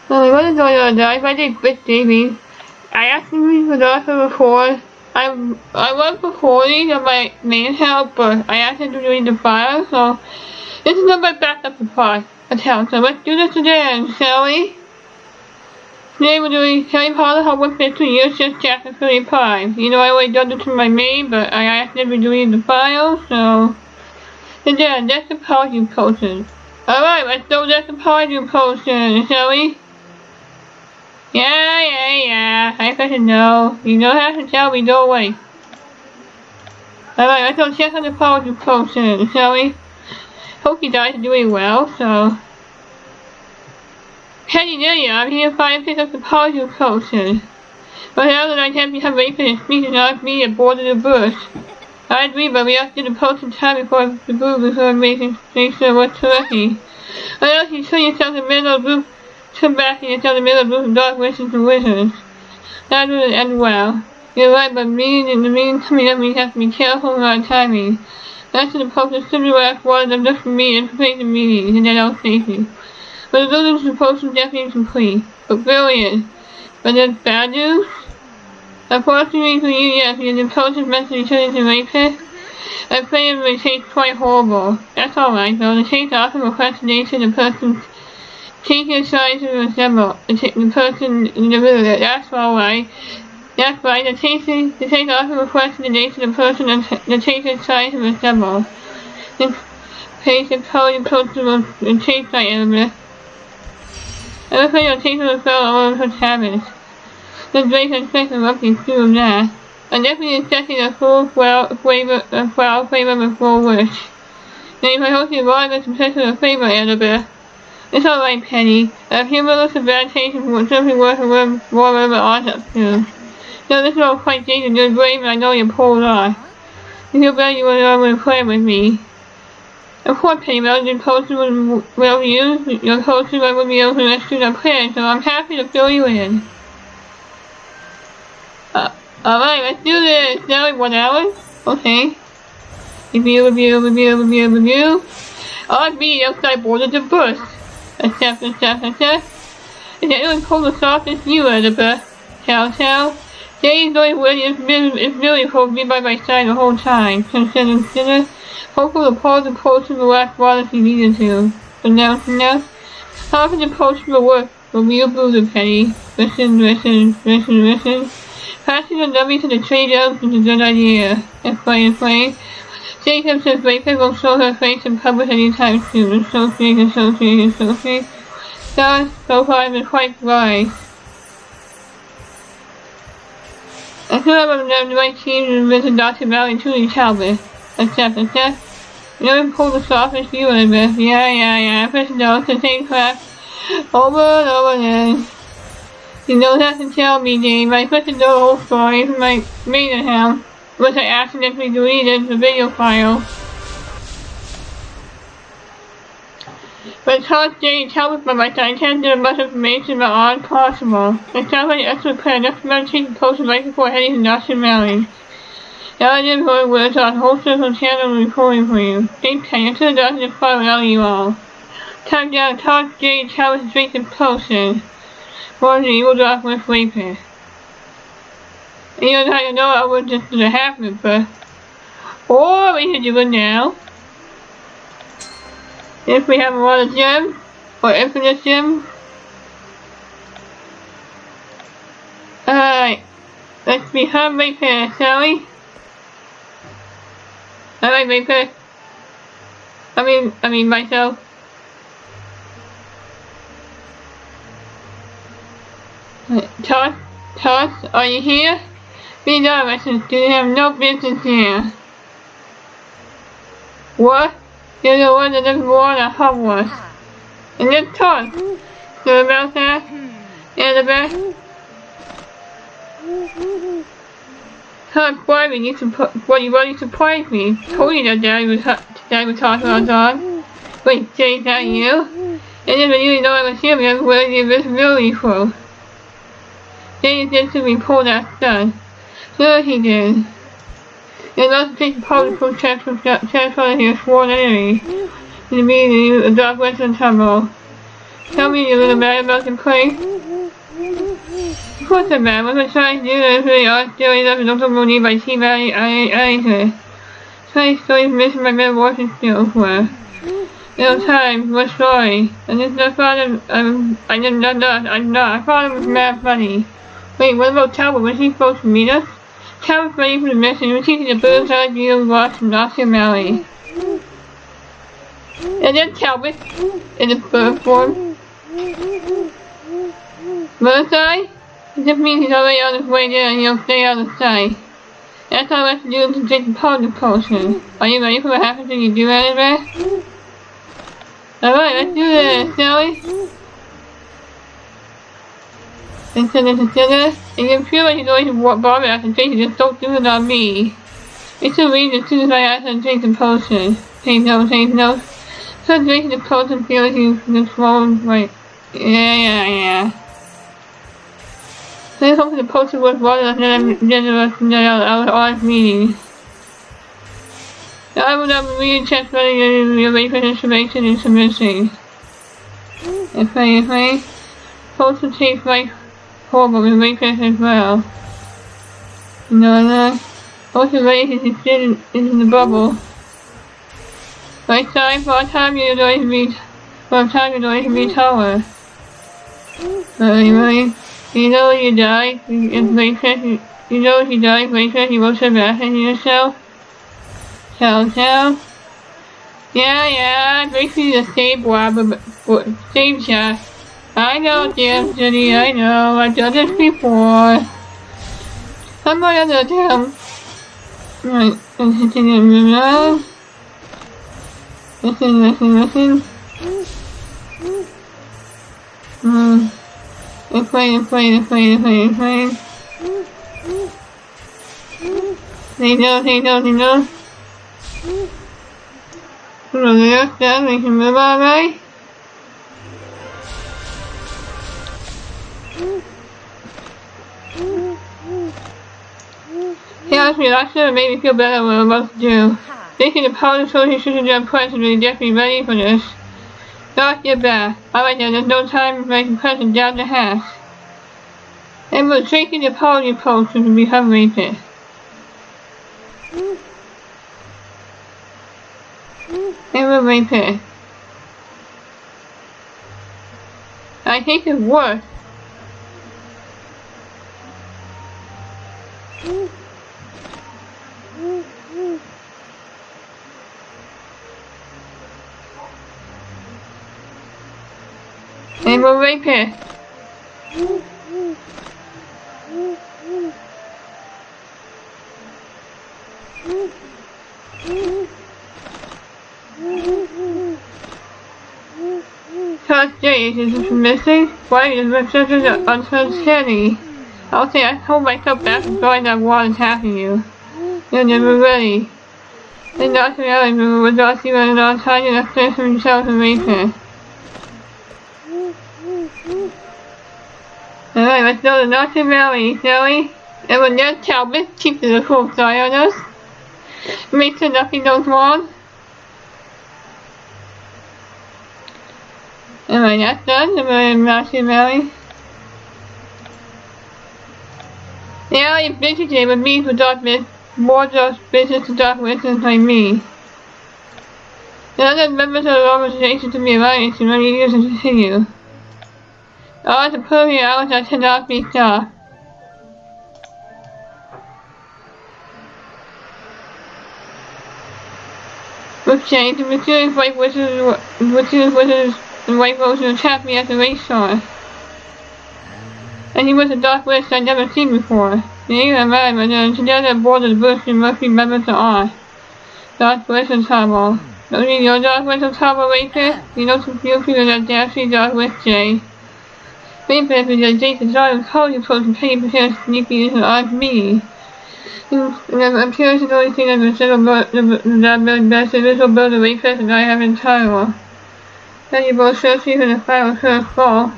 What is going on guys? My name's Big Davey. I actually forgot to record. I was recording on my main account, but I accidentally deleted the file, so this is not my backup account, so let's do this again, shall we? Today we're doing Harry Potter Hogwarts Mystery, Year 6, Chapter 35. You know I already done this in my main, but I accidentally deleted the file, so... Again, that's the part you posted. Alright, let's do that's the part you posted, shall we? Yeah, I fucking know. You don't have to tell me, don't wait. Alright, let's go check on the part you posted, shall we? Hope you guys are doing well, so... Hey, there you are. I'm here to find pick up the part you posted. But now that I can't become ready for the speech and not me aboard the bus. I agree, but we have to do the post in time before the before making sure what's correctly. I know you turn yourself in the middle of the roof, turn back and yourself in the middle of the roof and dark wishes and wizards. That doesn't end well. You're right, but in the mean coming up we have to be careful with our timing. That's the post is simply what I've wanted them just for me and complete the meeting, and then I'll save you. But the building's supposed to definitely complete. But brilliant. But there's bad news? Unfortunately for you, yes, because the post is meant to be turned into rapist. I pray it would taste quite horrible. That's alright though. The taste often requests the nature of the person taking a size to resemble the person in the middle. That's alright. That's right. The taste often requests the nature of the person and the taste is size to resemble. The taste is colored close to the taste like element. I'm afraid your taste will fell all over her habits. The Drake and Sex are up to of that. I'm definitely accepting a full flavor before wish. Now if I hope you want this obsession of flavor Annabelle. It's alright, Penny. A humorless and bad taste is simply worth a little more of an art up to. So this is all quite dangerous. You're brave and I know you're pulled off. You feel better you want to play with me. Of course, Penny, but your poster will use. Your poster will be able to rescue the plan, so I'm happy to fill you in. Alright, let's do this. Now in 1 hour? Okay. Review. I'll be outside board of the bus. Accept. Is anyone pulled the softest you out of the Tell. Jay's going with it's really supposed to be by my side the whole time. Consider. Hopefully the pause and post will last while if you needed to. But now, how often the post will work? Review Buddha Penny. Listen. Passing the dummy to the trade out is a good idea. Explain. Jacob says Rachel will show her face in public anytime soon. Associate. So far I've been quite wise. I feel like I'm the right team to visit Dr. Valley to Talbot. Accept. You never pulled the softest view of it. Yeah. First no, it's the same crap. Over and over again. You don't have to tell me, Dave. I put the whole story from my main account, which I accidentally deleted the video file. But Todd J. Talbot by my side can't get as much information about all as possible. It sounds like an excellent plan. Just meditation posted right before heading to Dr. Valley. Now I didn't go with on whole circle channel recording for you. Thanks, Penny. I could have done this far without you all. Time down, Todd J. Talbot straight to posted. For the evil dog with rapist. You don't have to know I was just gonna happen, but or we can do it now. If we have a lot of gems or infinite gems. Alright. Let's become rapist, shall we? Alright, rapist. I mean myself. Toss, are you here? Be nervous, you have no business here. What? You're the one that doesn't want a Hogwarts. And then Toss. So about that? Annabelle? Todd, why you really surprised me? Told you that Dad would talk about dog. Wait, Jay, is that you? I didn't really know I was here because where the invisibility for. Jay did to report that stuff. Sure he did. It must take the powerful transfer of your sworn enemy. In the meeting, the dog went in trouble. Tell me, you little mad about the place. Of course I'm mad. What I'm trying to do is really odd stories of an ultimate need by T. Valley. I trying stories missing my metamorphosis skills were. No time, what story? And this I thought I thought it was mad funny. Wait, what about Talbot? Was he supposed to meet us? Talbot's ready for the mission. We're teaching the birds how to deal with lots of Nazi Mally. And then Talbot in the bird form. Birdseye? This means he's already on his way there and he'll stay out of sight. That's all I have to do to take the powder potion. Are you ready for what happens when you do that, Red? Alright, let's do this, shall we? And you feel like you're going to bomb it after taking just don't do it on me. It's a read as soon as I ask him to take the potion. Take notes. So drinking the potion feels you can swallow right. Yeah. Then hope the potion was water and then I was honest meeting. I would have really checked whether your rate for information is missing. If I potion tastes like horrible with rate as well. No. Also rate is in the bubble. Right side, for a time you're going to be taller. Anyway, you know you die, you know if you die, you won't have access to yourself. Tell. Yeah, basically the same same shot. I know, damn Jenny, I know, I've done this before. I'm not gonna tell. Right, let's continue to move on. Listen. Explain. They know. Then we can move on, right? Honestly, that should have made me feel better what I'm about to do. Thinking the powder soldier should have done present, but definitely ready for this. Not get back. Alright then, there's no time to make the present down the hatch. And we're taking the powder potion to become rapid. And we're rapid. I think it worked. And we're rapid. Touch days is missing. Why is it such an uncertainty? I'll say I hold myself back and find out what is happening to you. You're never ready. And Dr. Allen was not even on time enough to for himself and rapid. Alright, let's go to Nazi Valley, shall we? And when that Talbot keeps a close eye on us, make sure nothing goes wrong. Alright, that's done. We're in Nazi Valley. Now you're busy today with me for darkness, more just business to dark witnesses like me. The other members of the organization to be alliance and many years to continue. All the perfect hours that cannot be stopped. With change, the mysterious white wizards and white roses attacked me at the racetrack. And he was a dark witch I'd never seen before. The I'm mad, but together aboard the bush and must be members of all. Dark witch and trouble. Don't you know dark witch and trouble, Rachel? You know some few people that dashy dark witch, Jay. Rainfest is a date that John told you supposed to pay percent sneaky into on me. And I'm curious to the only thing that the best initial build of Rainfest and I have in Taiwan. Then you both searching for the final first fall.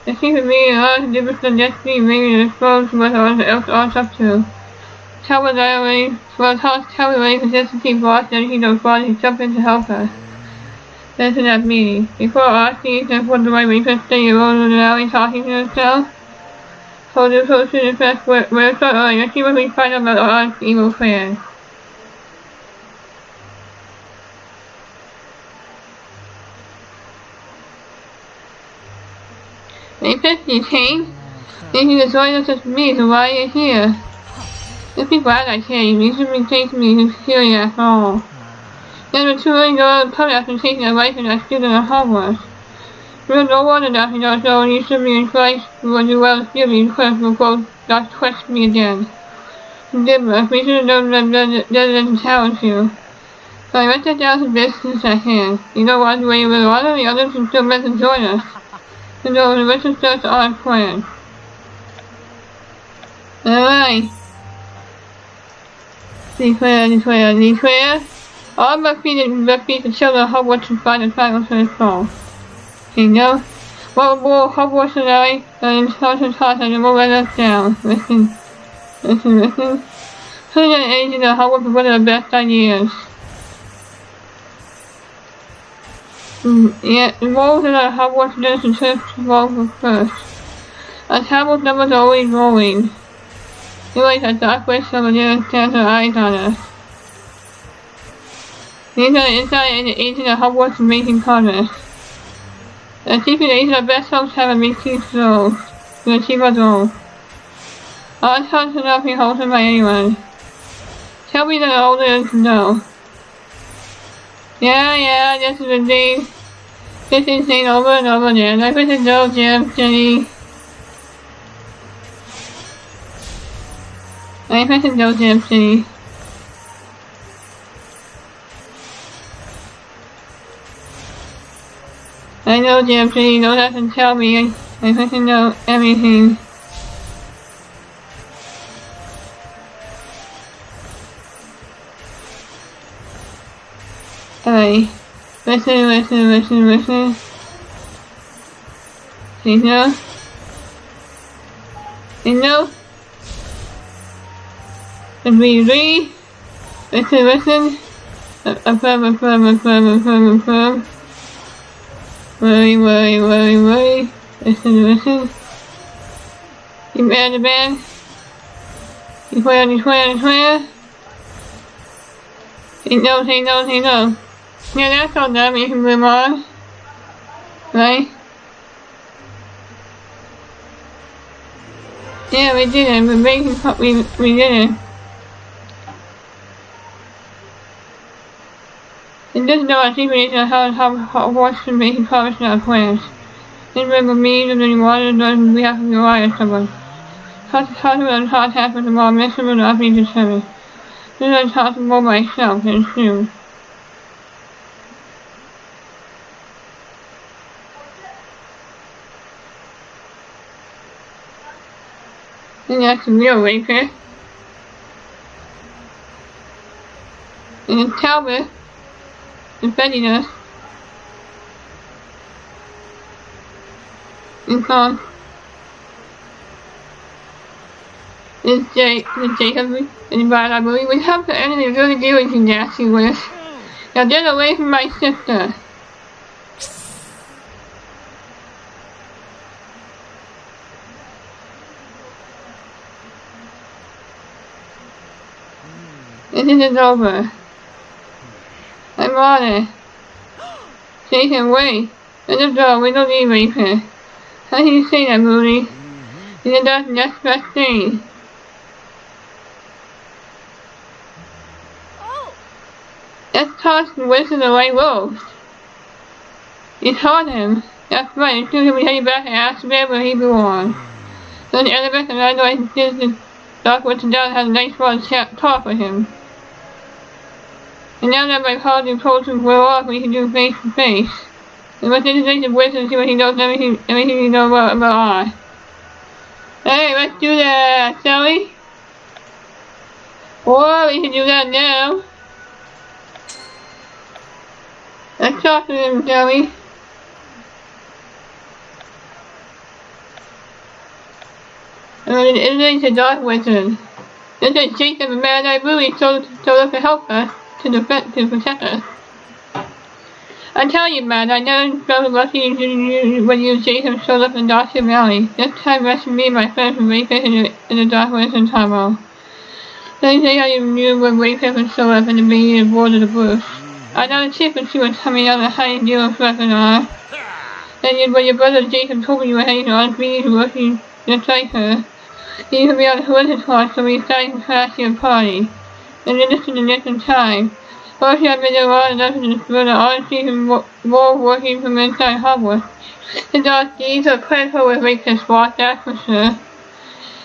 It seems to me a lot of difference than just being maybe and exposed to what else up to. Tell me that way, well, tell me consistency boss that he knows why he jumped in to help us. Listen at me. Before asking if what do I request stay alone in the alley talking to herself? Hold her close to the chest where it's earlier. See what we find about our evil plan. They pissed you, Kane. If you join us with me, so why are you here? Just be glad I came. You shouldn't take me to kill you at all. There's a $2 million public after taking a life in a student at Hogwarts. There's no wonder that you don't know you should be in Christ when you well give me because we'll go not question me again. Forgive us, we should have known that didn't challenge you. So I went down to business at hand. You know what, the way you will honor the others and still meant to join us. So the rest of us on plan. Alright. Declare. All must be the children of Hogwarts and find the final to the soul. You know? What will Hogwarts and I and Sergeant Todd and will let us down. Listen. Putting an agent of Hogwarts is one of the best ideas. Yeah, the roles in our Hogwarts does and church roll first. Our tables numbers are always rolling. You like a dark wish of a little stands her eyes on us. These are the inside and the agent of Hogwarts making progress. The secret agent of best hopes have a mixed roles to achieve our goals. All thoughts will not be hosted by anyone. Tell me that all there is to know. Yeah, this is the day. This is saying over and over again. I put the dough, Jim, Jenny. I put the dough, Jim, Jenny. I know, Jim, Jenny, you don't have to tell me. I put to know everything. Alright. Listen. You know? And we agree. Listen. Affirm. Worry. Listen. You man. You swear. Say no. Yeah, that's all done. We can move on. Right? Yeah, we did it. We did it. And this is our secret of how Hogwarts should make progress in our plans. This remember me and then water doesn't we have to rely on someone. How to happen tomorrow, Mr. will not be determined. This is uncomfortable myself and soon. And that's the real racer. And it's Talbot defending us. And so it's Jacob and Brad, I believe. We have to enemy really do anything nasty with. Now get away from my sister. This isn't over. I'm on it. Jason, wait. Let us go. We don't need Racer. How can you say that, Moody? Isn't that the next best thing? Let's toss the wizard the right road. You taught him. That's right. As soon as we head back and ask him where he belongs. So the elevator and I know I did the Doc went down had a nice long talk with him. And now that my college and potions wear off, we can do face to face. And let's introduce the wizard and see what he knows everything you know about us. Hey, let's do that, shall we? Or we can do that now. Let's talk to him, shall we? It's a dark wizard. This is Jacob, a man I really told us to help us, to protect us. I tell you, man, I never felt lucky when you Jacob showed up in Dawson Valley. This time rescued me and my friends from Wayfair in the darkness in Tyrell. They say how you knew when Wayfair would show up and the baby aboard of the bush. I got a tip when she was coming out of hiding deal of weapon on. And when your brother Jacob told me you were hanging on bees working just like her, you could be on the horse's horse, so we decided to crash your party. And then this in the nick of time. Fortunately, I've been there long enough to discover that honestly more working from inside Hogwarts. The dark deeds are critical with Rachel's spot, that's for sure.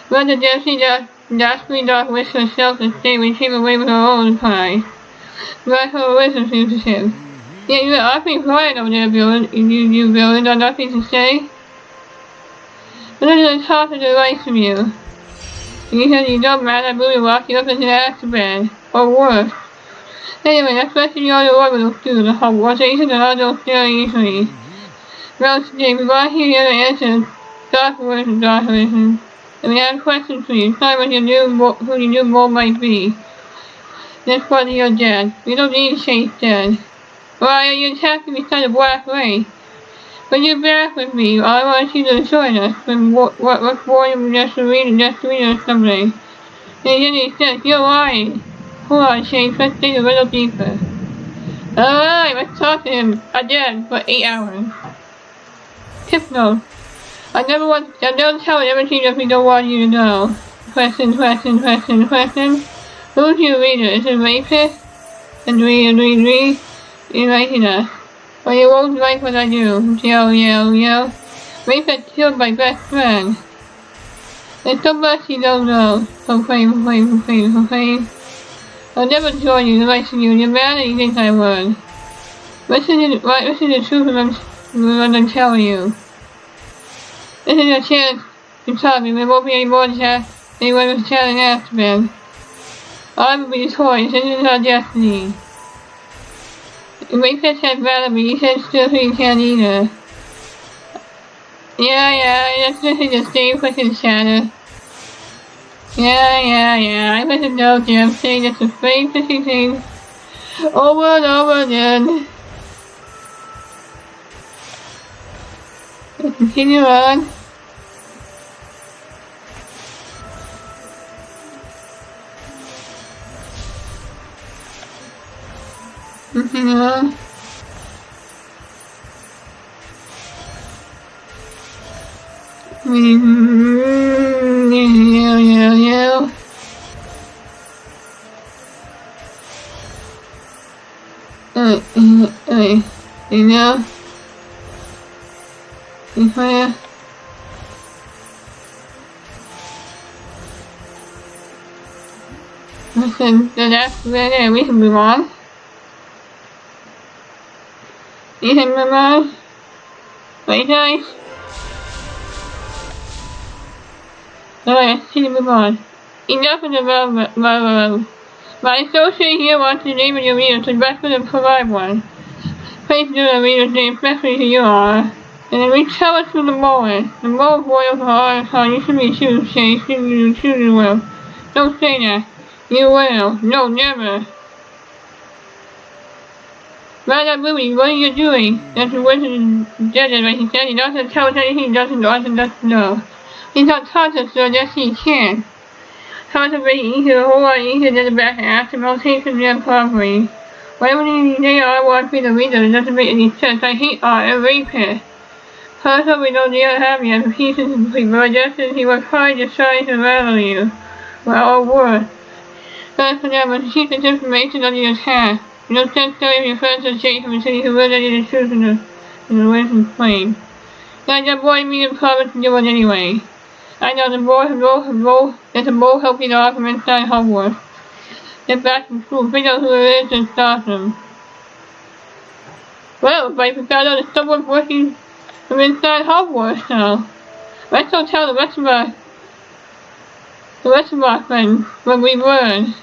But the dastardly dark wish herself to stay when she came away with her own prize. But her wisdom seems to him. Yet you are awfully quiet over there, you villain, got nothing to say. But then the top of the life from you. You said you don't mind, I believe lock you up in the accident, or worse. Anyway, that's what you all the order do, the Hogwarts agents and all those very easily. Well, today we brought here the other answers, dark words and dark visions. And we have questions for you. Tell me who your new role might be. This one you're dead. We don't need to say he's dead. Why are you attacking me beside the Black Ray? But you're back with me. All I want you to join us from what born just to read someday. And then he says, you're lying. Hold on, Shane, let's dig a little deeper. Alright, let's talk to him again for 8 hours. Tip note. I don't tell everything if we don't want you to know. Question. Who's your reader? Is it rapist? And read. You're writing us. Well, you won't like what I do. Yell. Rapist killed my best friend. There's so much you don't know. Complain. I'll never join you, the rest of you. You're mad and you think I would. Listen to the truth of what I'm telling you. This is your chance to talk me. There won't be any more chat. Anyone was chatting after me. I will be toys. This is our destiny. The rapist had rather be. He said still who you can't either. Yeah, that's just the same fucking shadow. Yeah, I wasn't know that I'm saying that's the same fishing thing over and over again. Let's continue on. Continue on. Yeah. You know? Yeah. Listen, that's really we can move on. You can move on. Wait, guys. Alright, let's move on. Enough of the my associate here wants the name of your reader, so best for them provide one. Please do the reader's name, especially who you are. And then we tell us who the mole is. The mole boils for all the time. You should be choosing well. Don't say that. You will. No, never. Right up, Ruby, what are you doing? That's the wizard dead, like he said. He doesn't tell us anything he doesn't know. He's not taught us, so yes he can. Taught us very easier, a whole lot easier than the back half, the most hatred them properly. Whatever they are wants me to read them, it doesn't make any sense. I hate art and rapist. Personally, we don't dare have you as pieces of complete, but just as he was trying to try to rattle you. Well, or worse. But for them, but keep this information under your hat. No sense telling your friends to shake him until you can realize the truth in the wisdom flame. Now that boy made a promise to do it anyway. I know the mole helping the arc from inside Hogwarts. Get back to school, figure out who it is and stop them. Well, if I forgot out that someone's working from inside Hogwarts now. Let's go tell the rest of our friends what we learned.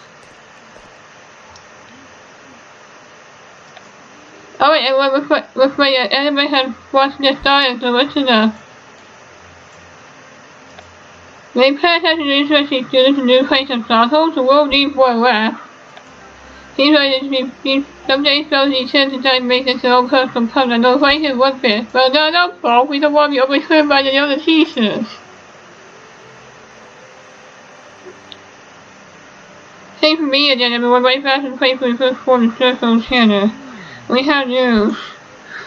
Alright, everyone, looks like everybody has watched this started, so listen up. They pay attention to interesting students in new place of Stockholm, the world needs more left. Seems like it should be someday spells each chance to time make this their own personal pun and they'll find it one bit. Well, not our fault. We don't want to be overturned by the other t-shirts. Same for me again, everyone. Right back in place for the first form of Circle channel. We have news.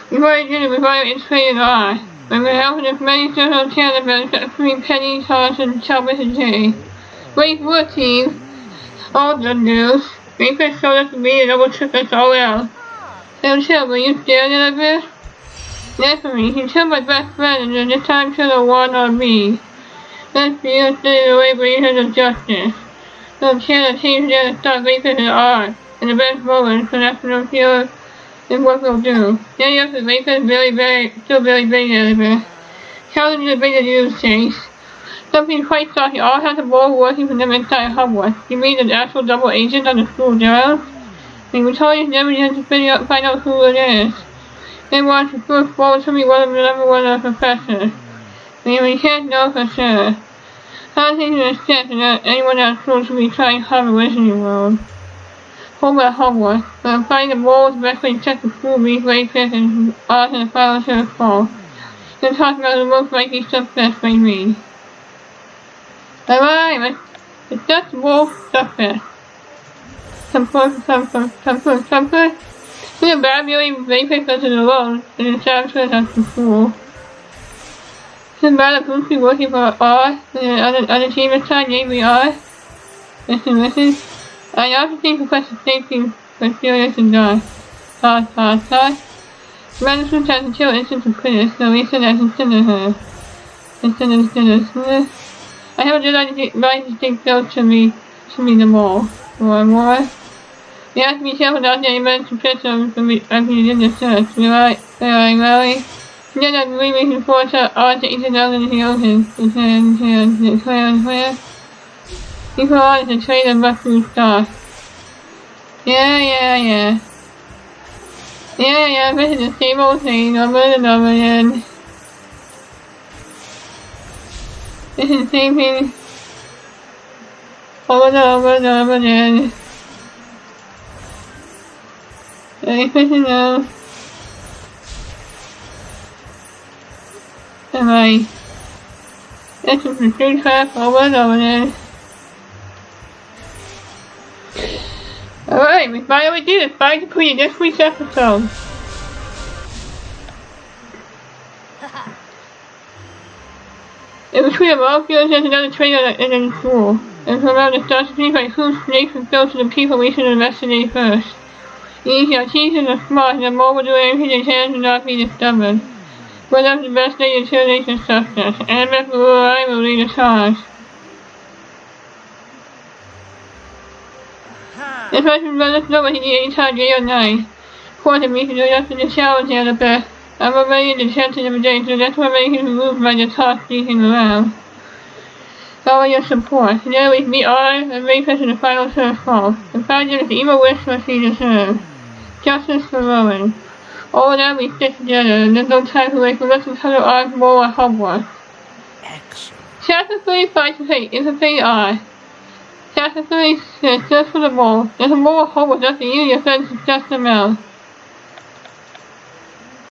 Before I did it, before I infiltrated R. When we're helping as many Circle channel members between Penny, Toss, and Chalmers and Jay. Wait for a team. All good news. Reaper showed us to me and double-checked us all out. So chill, will you stare a little bit? Definitely, he killed my best friend and then this time killed a one on me. Let's be stay away breathers of justice. So chill, change there to stop Reaper and R. In the best moment, so that's no fear in what we'll do. Yeah, yes, the Reaper is still very big. Challenge the bigger news chase. Something quite thought he all had the ball working for them inside Hogwarts. He made an actual double agent on the school grounds. We were told he's never yet to find out who it is. They want to prove forward to me one of the number one of the professors. We can't know for sure. I don't think there's a chance that anyone at school should be trying hard in Wizarding World. Home at Hogwarts, but finding the balls directly check the school beat very quick and odds in the final to the fall. They're talking about the most likely success by me. Alright, it's just wolf stuff. Comfort. We're bad really basic us alone, and the transfer us to school. It's bad that Bruce working for R, and other team inside, namely R. Listen. I also think Professor Snape was serious and die. Todd. Madison has a chill instance of critics, so we said I consider her. Consider. I have a good distinct bill to me the mall. More. You have to be careful not to any mental picture for me in the search. Really? Then I'm leaving forward to all to each other in the ocean. Clear. People on to trade and mushroom stuff. Yeah, this is the same old thing over and over again. This is the same thing over and over again. Very fishing now. Alright. This is the same crap over and over again. Alright, we finally did it. Finally completed this week's episode. In between them all feels there's another trainer in the school. And from around the start to see like who snakes and built to the people we should investigate first. Easy, our teachers are smart and the more we'll do anything they can to not be discovered. We'll have the best day until they can suspect us. And remember, I will lead the charge. If I should let us know what he did anytime, day or night. Quarter me to do that for the challenge a little bit. I'm already in the chances of the day, so that's what makes him move by the top sneaking around. All your support. Together we meet all and make us in the final third fall. And find out if the evil wish what she deserves. Justice for Rowan. All that we stick together, and there's no time to wait for us to color our more at Hogwarts. Excellent. Chapter 35 to say, Infiltrating R. Chapter 36, just for the ball. There's a more Hogwarts, that's the union offense is just a mouth.